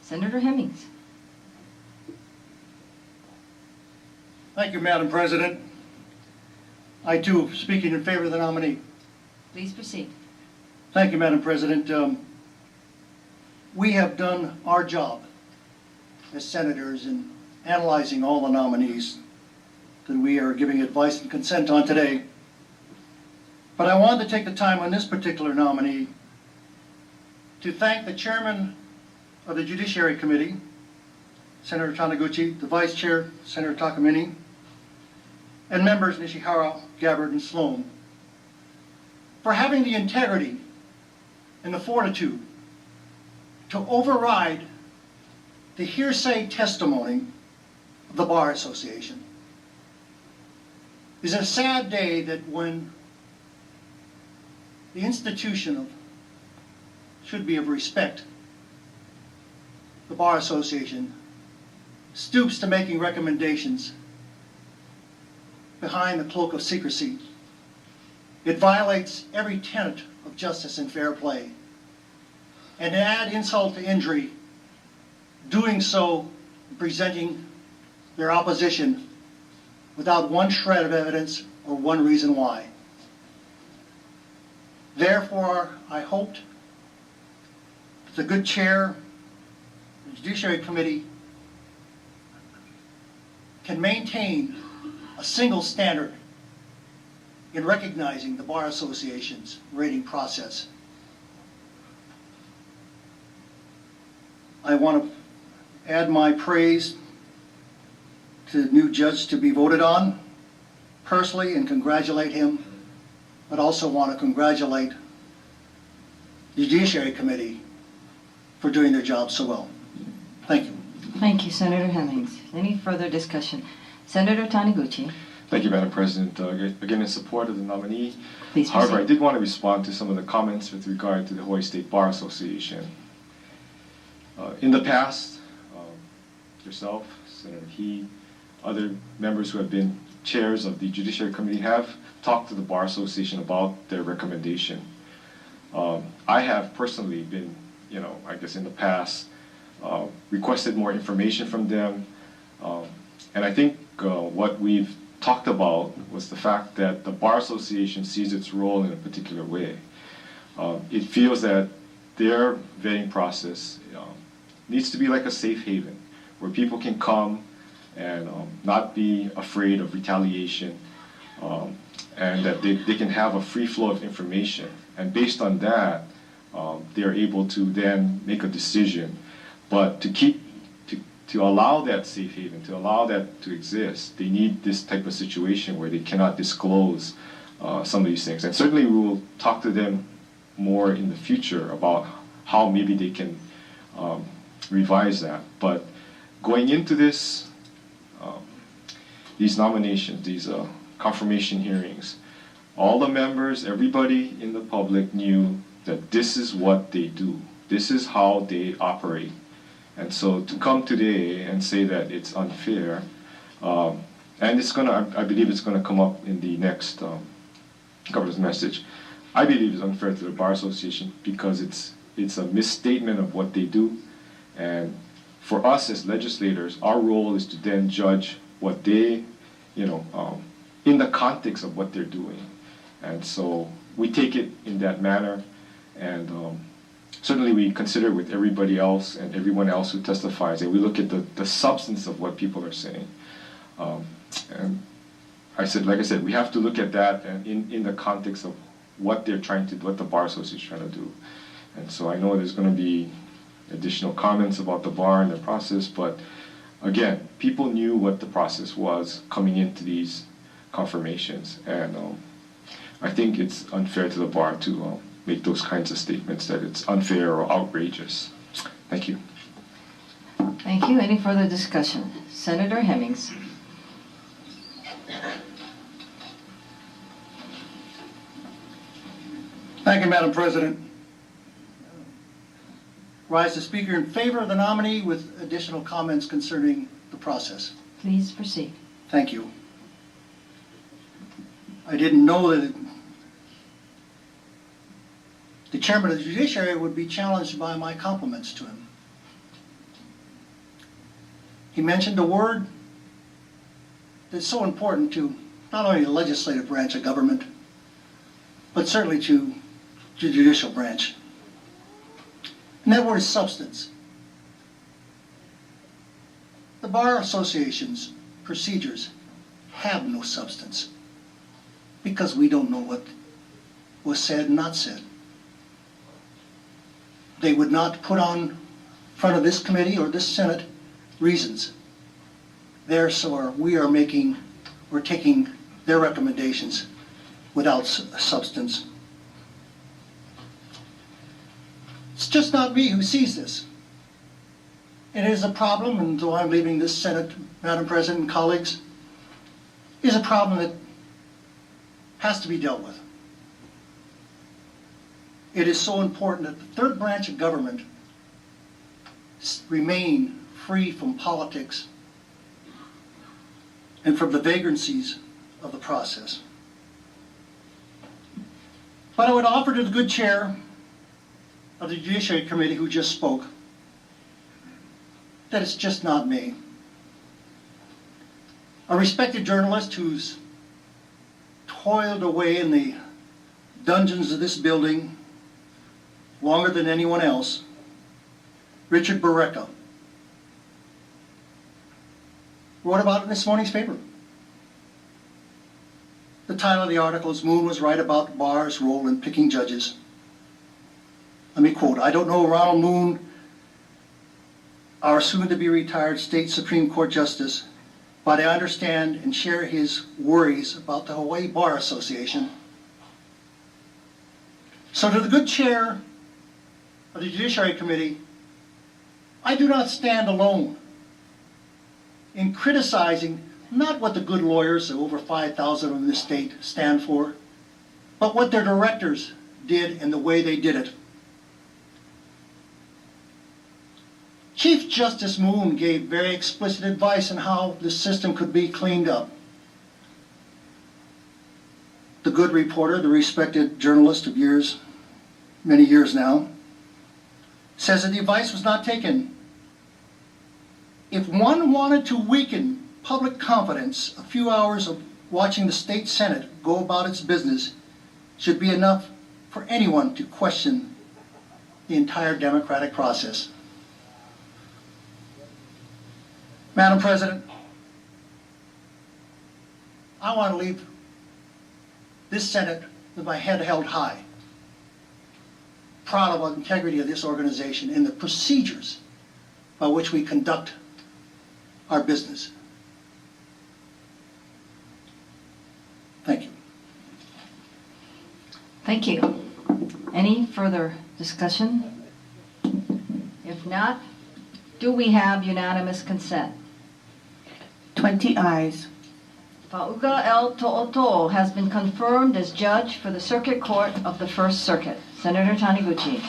Senator Hemmings. Thank you, Madam President. I, too, speaking in favor of the nominee. Please proceed. Thank you, Madam President. We have done our job as senators in analyzing all the nominees that we are giving advice and consent on today. But I wanted to take the time on this particular nominee to thank the chairman of the Judiciary Committee, Senator Taniguchi, the Vice Chair, Senator Takamine, and members Nishihara, Gabbard, and Sloan for having the integrity and the fortitude to override the hearsay testimony of the Bar Association. It's a sad day that when the institution should be of respect, the Bar Association stoops to making recommendations behind the cloak of secrecy. It violates every tenet of justice and fair play. And to add insult to injury, doing so, presenting their opposition without one shred of evidence or one reason why. Therefore, I hoped that the good chair of the Judiciary Committee can maintain a single standard in recognizing the Bar Association's rating process. I want to add my praise to the new judge to be voted on personally and congratulate him, but also want to congratulate the Judiciary Committee for doing their job so well. Thank you. Thank you, Senator Hemmings. Any further discussion? Senator Taniguchi. Thank you, Madam President. Again, in support of the nominee. Please However, proceed. I did want to respond to some of the comments with regard to the Hawaii State Bar Association. In the past, yourself, Senator He, other members who have been chairs of the Judiciary Committee have talked to the Bar Association about their recommendation. I have personally been, I guess in the past, requested more information from them. And I think what we've talked about was the fact that the Bar Association sees its role in a particular way. It feels that their vetting process needs to be like a safe haven where people can come and not be afraid of retaliation, and that they can have a free flow of information. And based on that, they're able to then make a decision. But to allow that safe haven, to allow that to exist, they need this type of situation where they cannot disclose some of these things. And certainly we will talk to them more in the future about how maybe they can revise that. But going into this, these nominations, these confirmation hearings, all the members, everybody in the public knew that this is what they do. This is how they operate. And so to come today and say that it's unfair, and it's gonna, I believe it's gonna come up in the next governor's message. I believe it's unfair to the Bar Association because it's a misstatement of what they do. And for us as legislators, our role is to then judge what they, in the context of what they're doing. And so we take it in that manner, and certainly we consider with everybody else and everyone else who testifies, and we look at the substance of what people are saying. And like I said, we have to look at that and in the context of what they're trying to do, what the Bar Association is trying to do. And so I know there's going to be additional comments about the bar and the process, but again, people knew what the process was coming into these confirmations, and I think it's unfair to the bar to make those kinds of statements that it's unfair or outrageous. Thank you. Thank you. Any further discussion? Senator Hemmings. Thank you, Madam President. Rise the Speaker in favor of the nominee with additional comments concerning the process. Please proceed. Thank you. I didn't know that the chairman of the Judiciary would be challenged by my compliments to him. He mentioned a word that's so important to not only the legislative branch of government, but certainly to the judicial branch. And that word is substance. The Bar Association's procedures have no substance because we don't know what was said and not said. They would not put on front of this committee or this Senate reasons. We're taking their recommendations without substance. It's just not me who sees this. It is a problem, and though I'm leaving this Senate, Madam President and colleagues, it is a problem that has to be dealt with. It is so important that the third branch of government remain free from politics and from the vagrancies of the process. But I would offer to the good chair of the Judiciary Committee who just spoke that it's just not me. A respected journalist who's toiled away in the dungeons of this building longer than anyone else, Richard Barreca, wrote about it in this morning's paper. The title of the article is "Moon Was Right About the Bar's Role in Picking Judges." Let me quote, "I don't know Ronald Moon, our soon-to-be retired state Supreme Court Justice, but I understand and share his worries about the Hawaii Bar Association. So to the good chair of the Judiciary Committee, I do not stand alone in criticizing not what the good lawyers, over 5,000 of this state, stand for, but what their directors did and the way they did it. Chief Justice Moon gave very explicit advice on how the system could be cleaned up. The good reporter, the respected journalist of years, many years now, says that the advice was not taken. If one wanted to weaken public confidence, a few hours of watching the state Senate go about its business should be enough for anyone to question the entire democratic process. Madam President, I want to leave this Senate with my head held high, proud of the integrity of this organization and the procedures by which we conduct our business. Thank you. Thank you. Any further discussion? If not, do we have unanimous consent? 20 ayes. Fauga L. To'oto'o has been confirmed as judge for the Circuit Court of the First Circuit. Senator Taniguchi.